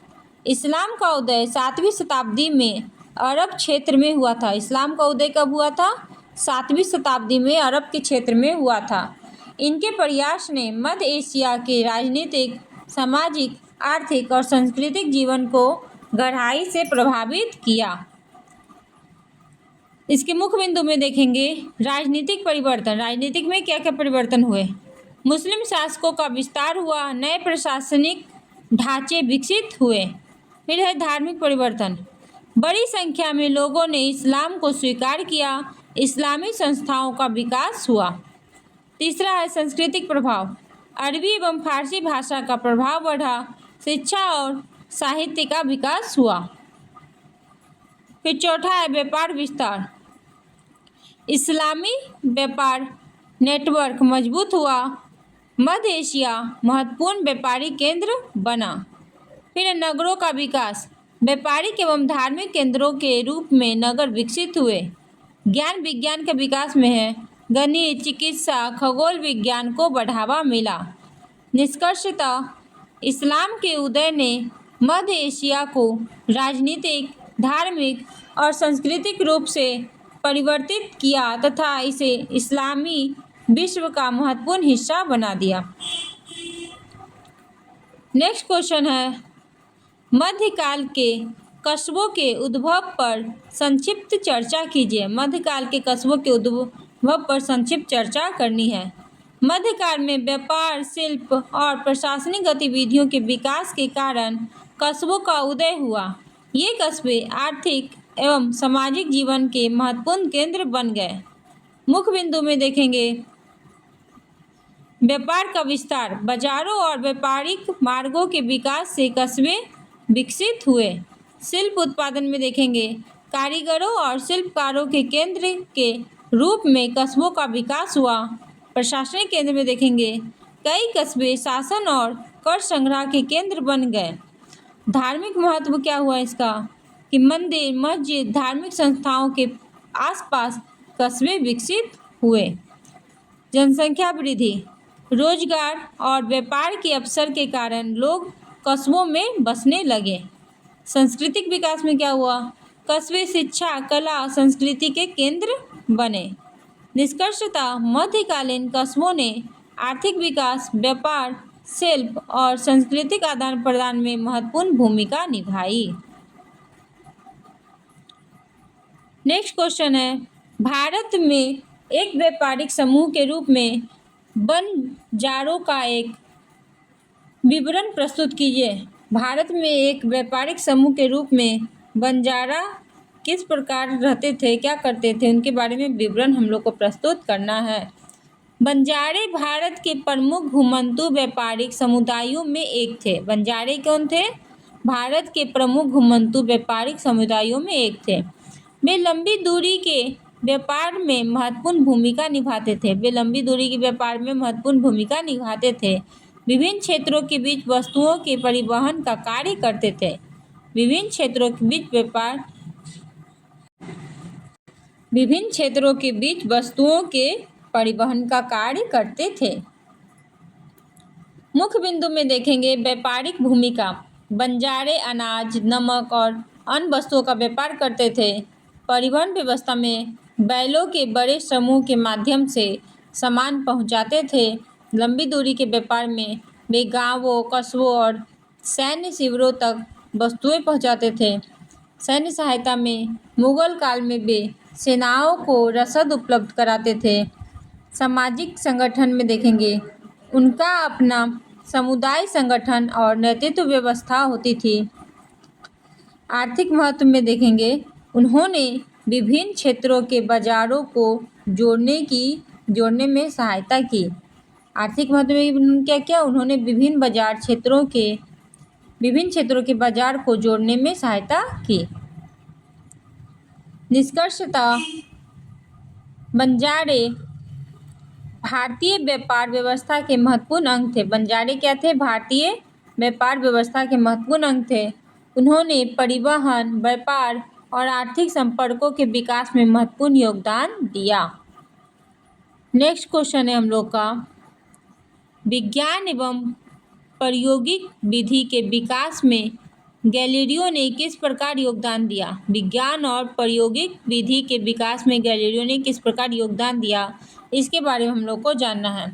इस्लाम का उदय 7वीं शताब्दी में अरब क्षेत्र में हुआ था। इस्लाम का उदय कब हुआ था? 7वीं शताब्दी में अरब के क्षेत्र में हुआ था। इनके प्रयास ने मध्य एशिया के राजनीतिक, सामाजिक, आर्थिक और सांस्कृतिक जीवन को गहराई से प्रभावित किया। इसके मुख्य बिंदु में देखेंगे राजनीतिक परिवर्तन। राजनीतिक में क्या क्या परिवर्तन हुए? मुस्लिम शासकों का विस्तार हुआ, नए प्रशासनिक ढांचे विकसित हुए। फिर है धार्मिक परिवर्तन। बड़ी संख्या में लोगों ने इस्लाम को स्वीकार किया, इस्लामी संस्थाओं का विकास हुआ। तीसरा है सांस्कृतिक प्रभाव। अरबी एवं फारसी भाषा का प्रभाव बढ़ा, शिक्षा और साहित्य का विकास हुआ। फिर चौथा है व्यापार विस्तार। इस्लामी व्यापार नेटवर्क मजबूत हुआ, मध्य एशिया महत्वपूर्ण व्यापारिक केंद्र बना। फिर है नगरों का विकास। व्यापारिक एवं धार्मिक केंद्रों के रूप में नगर विकसित हुए। ज्ञान विज्ञान के विकास में है गणित, चिकित्सा, खगोल विज्ञान को बढ़ावा मिला। निष्कर्षतः इस्लाम के उदय ने मध्य एशिया को राजनीतिक, धार्मिक और सांस्कृतिक रूप से परिवर्तित किया तथा इसे इस्लामी विश्व का महत्वपूर्ण हिस्सा बना दिया। नेक्स्ट क्वेश्चन है मध्यकाल के कस्बों के उद्भव पर संक्षिप्त चर्चा कीजिए। मध्यकाल के कस्बों के उद्भव पर संक्षिप्त चर्चा करनी है। मध्यकाल में व्यापार, शिल्प और प्रशासनिक गतिविधियों के विकास के कारण कस्बों का उदय हुआ। ये कस्बे आर्थिक एवं सामाजिक जीवन के महत्वपूर्ण केंद्र बन गए। मुख्य बिंदु में देखेंगे व्यापार का विस्तार। बाजारों और व्यापारिक मार्गों के विकास से कस्बे विकसित हुए। शिल्प उत्पादन में देखेंगे कारीगरों और शिल्पकारों के केंद्र के रूप में कस्बों का विकास हुआ। प्रशासनिक केंद्र में देखेंगे कई कस्बे शासन और कर संग्रह के केंद्र बन गए। धार्मिक महत्व क्या हुआ इसका कि मंदिर, मस्जिद, धार्मिक संस्थाओं के आसपास कस्बे विकसित हुए। जनसंख्या वृद्धि। रोजगार और व्यापार के अवसर के कारण लोग कस्बों में बसने लगे। सांस्कृतिक विकास में क्या हुआ? कस्बे शिक्षा, कला, संस्कृति के केंद्र बने। निष्कर्षतः मध्यकालीन कस्बों ने आर्थिक विकास, व्यापार, शिल्प और सांस्कृतिक आदान प्रदान में महत्वपूर्ण भूमिका निभाई। नेक्स्ट क्वेश्चन है भारत में एक व्यापारिक समूह के रूप में बंजारों का एक विवरण प्रस्तुत कीजिए। भारत में एक व्यापारिक समूह के रूप में बंजारा किस प्रकार रहते थे, क्या करते थे, उनके बारे में विवरण हम लोग को प्रस्तुत करना है। बंजारे भारत के प्रमुख घुमंतू व्यापारिक समुदायों में एक थे। बंजारे कौन थे? भारत के प्रमुख घुमंतू व्यापारिक समुदायों में एक थे। वे लंबी दूरी के व्यापार में महत्वपूर्ण भूमिका निभाते थे। वे लंबी दूरी के व्यापार में महत्वपूर्ण भूमिका निभाते थे। विभिन्न क्षेत्रों के बीच वस्तुओं के परिवहन का कार्य करते थे। विभिन्न क्षेत्रों के बीच वस्तुओं के परिवहन का कार्य करते थे। मुख्य बिंदु में देखेंगे व्यापारिक भूमिका। बंजारे अनाज, नमक और अन्य वस्तुओं का व्यापार करते थे। परिवहन व्यवस्था में बैलों के बड़े समूह के माध्यम से सामान पहुंचाते थे। लंबी दूरी के व्यापार में वे गांवों, कस्बों और सैन्य शिविरों तक वस्तुएं पहुंचाते थे। सैन्य सहायता में मुगल काल में वे सेनाओं को रसद उपलब्ध कराते थे। सामाजिक संगठन में देखेंगे उनका अपना समुदाय संगठन और नेतृत्व व्यवस्था होती थी। आर्थिक महत्व में देखेंगे उन्होंने विभिन्न क्षेत्रों के बाजारों को जोड़ने में सहायता की। आर्थिक महत्व में क्या क्या उन्होंने विभिन्न क्षेत्रों के बाजार को जोड़ने में सहायता की। निष्कर्षतः बंजारे भारतीय व्यापार व्यवस्था के महत्वपूर्ण अंग थे। बंजारे क्या थे? भारतीय व्यापार व्यवस्था के महत्वपूर्ण अंग थे। उन्होंने परिवहन, व्यापार और आर्थिक संपर्कों के विकास में महत्वपूर्ण योगदान दिया। नेक्स्ट क्वेश्चन है हम लोग का, विज्ञान एवं प्रायोगिक विधि के विकास में गैलीलियो ने किस प्रकार योगदान दिया? विज्ञान और प्रायोगिक विधि के विकास में गैलीलियो ने किस प्रकार योगदान दिया, इसके बारे में हम लोग को जानना है।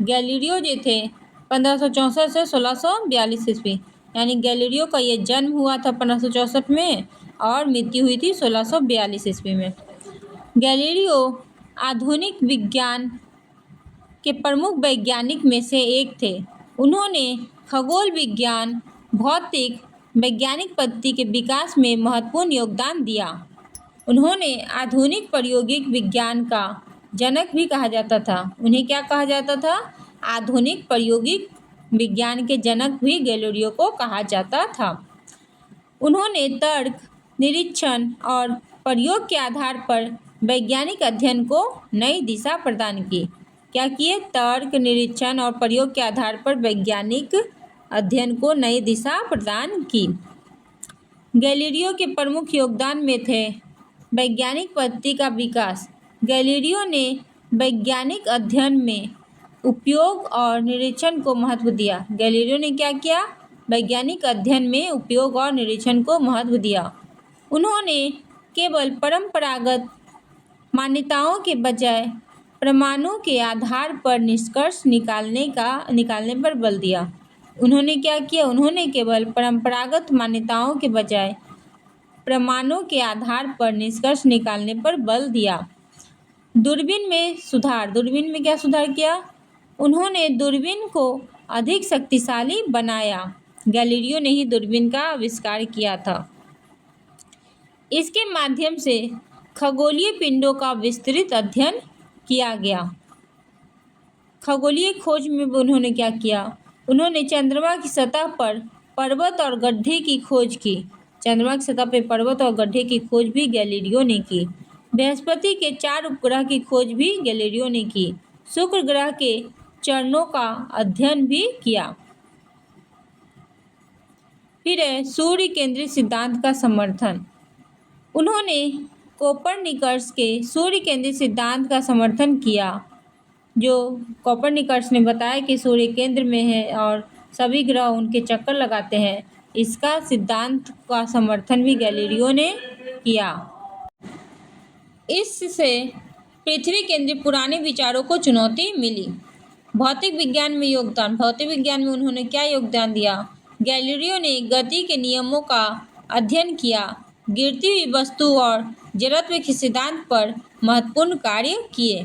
गैलीलियो जो थे 1564 से 1642 ईस्वी, यानी गैलीलियो का ये जन्म हुआ था 1564 में और मृत्यु हुई थी 1642 ईस्वी में। गैलीलियो आधुनिक विज्ञान के प्रमुख वैज्ञानिक में से एक थे। उन्होंने खगोल विज्ञान, भौतिक वैज्ञानिक पद्धति के विकास में महत्वपूर्ण योगदान दिया। उन्होंने आधुनिक प्रायोगिक विज्ञान का जनक भी कहा जाता था। उन्हें क्या कहा जाता था? आधुनिक प्रायोगिक विज्ञान के जनक भी गैलीलियो को कहा जाता था। उन्होंने तर्क, निरीक्षण और प्रयोग के आधार पर वैज्ञानिक अध्ययन को नई दिशा प्रदान की। क्या किए? तर्क, निरीक्षण और प्रयोग के आधार पर वैज्ञानिक अध्ययन को नई दिशा प्रदान की। गैलीलियो के प्रमुख योगदान में थे वैज्ञानिक पद्धति का विकास। गैलीलियो ने वैज्ञानिक अध्ययन में उपयोग और निरीक्षण को महत्व दिया। गैलीलियो ने क्या किया? वैज्ञानिक अध्ययन में उपयोग और निरीक्षण को महत्व दिया। उन्होंने केवल परंपरागत मान्यताओं के बजाय प्रमाणों के आधार पर निष्कर्ष निकालने पर बल दिया। उन्होंने क्या किया? उन्होंने केवल परंपरागत मान्यताओं के बजाय प्रमाणों के आधार पर निष्कर्ष निकालने पर बल दिया। दूरबीन में सुधार। दूरबीन में क्या सुधार किया? उन्होंने दूरबीन को अधिक शक्तिशाली बनाया। गैलीलियो ने ही दूरबीन का आविष्कार किया था। इसके माध्यम से खगोलीय पिंडों का विस्तृत अध्ययन किया गया। खगोलीय खोज में उन्होंने क्या किया? उन्होंने चंद्रमा की सतह पर पर्वत और गड्ढे की खोज की। चंद्रमा की सतह पर पर्वत और गड्ढे की खोज भी गैलीलियो ने की। बृहस्पति के 4 उपग्रह की खोज भी गैलीलियो ने की। शुक्र ग्रह के चरणों का अध्ययन भी किया। फिर है सूर्य केंद्रित सिद्धांत का समर्थन। उन्होंने कोपरनिकस के सूर्य केंद्रित सिद्धांत का समर्थन किया। जो कोपरनिकस ने बताया कि सूर्य केंद्र में है और सभी ग्रह उनके चक्कर लगाते हैं, इसका सिद्धांत का समर्थन भी गैलीलियो ने किया। इससे पृथ्वी केंद्रित पुराने विचारों को चुनौती मिली। भौतिक विज्ञान में योगदान। भौतिक विज्ञान में उन्होंने क्या योगदान दिया? गैलीलियो ने गति के नियमों का अध्ययन किया, गिरती हुई वस्तु और जड़त्व के सिद्धांत पर महत्वपूर्ण कार्य किए।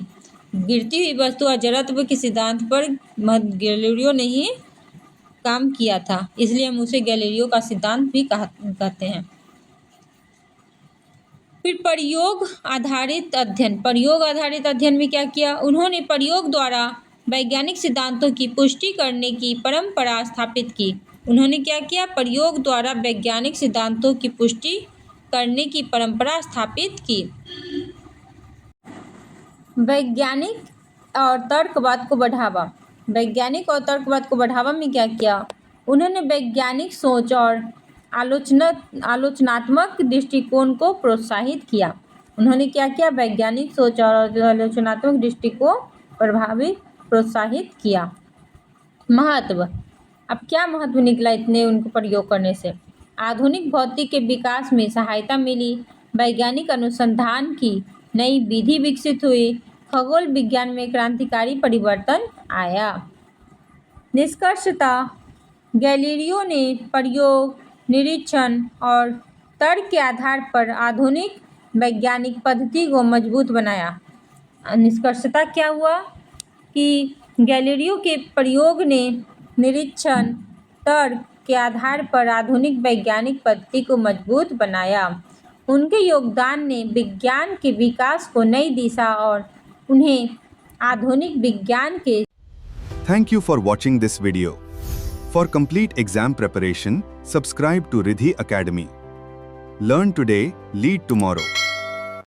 गिरती हुई वस्तु और जड़त्व के सिद्धांत पर गैलीलियो ने ही काम किया था, इसलिए हम उसे गैलीलियो का सिद्धांत भी कहते हैं। फिर प्रयोग आधारित अध्ययन। प्रयोग आधारित अध्ययन में क्या किया? उन्होंने प्रयोग द्वारा वैज्ञानिक सिद्धांतों की पुष्टि करने की परंपरा स्थापित की। उन्होंने क्या किया? प्रयोग द्वारा वैज्ञानिक सिद्धांतों की पुष्टि करने की परंपरा स्थापित की। वैज्ञानिक और तर्कवाद को बढ़ावा। वैज्ञानिक और तर्कवाद को बढ़ावा में क्या किया? उन्होंने वैज्ञानिक सोच और आलोचनात्मक दृष्टिकोण को प्रोत्साहित किया। उन्होंने क्या किया? वैज्ञानिक सोच और आलोचनात्मक दृष्टि को प्रोत्साहित किया। महत्व। अब क्या महत्व निकला इतने उनको प्रयोग करने से? आधुनिक भौतिक के विकास में सहायता मिली, वैज्ञानिक अनुसंधान की नई विधि विकसित हुई, खगोल विज्ञान में क्रांतिकारी परिवर्तन आया। निष्कर्षतः गैलीलियो ने प्रयोग, निरीक्षण और तर्क के आधार पर आधुनिक वैज्ञानिक पद्धति को मजबूत बनाया। निष्कर्षतः क्या हुआ कि गैलीलियो के प्रयोग ने निरीक्षण तर्क के आधार पर आधुनिक वैज्ञानिक पद्धति को मजबूत बनाया। उनके योगदान ने विज्ञान के विकास को नई दिशा और उन्हें आधुनिक विज्ञान के Thank you for watching this video. For complete exam preparation, subscribe to Riddhi Academy. Learn today, lead tomorrow.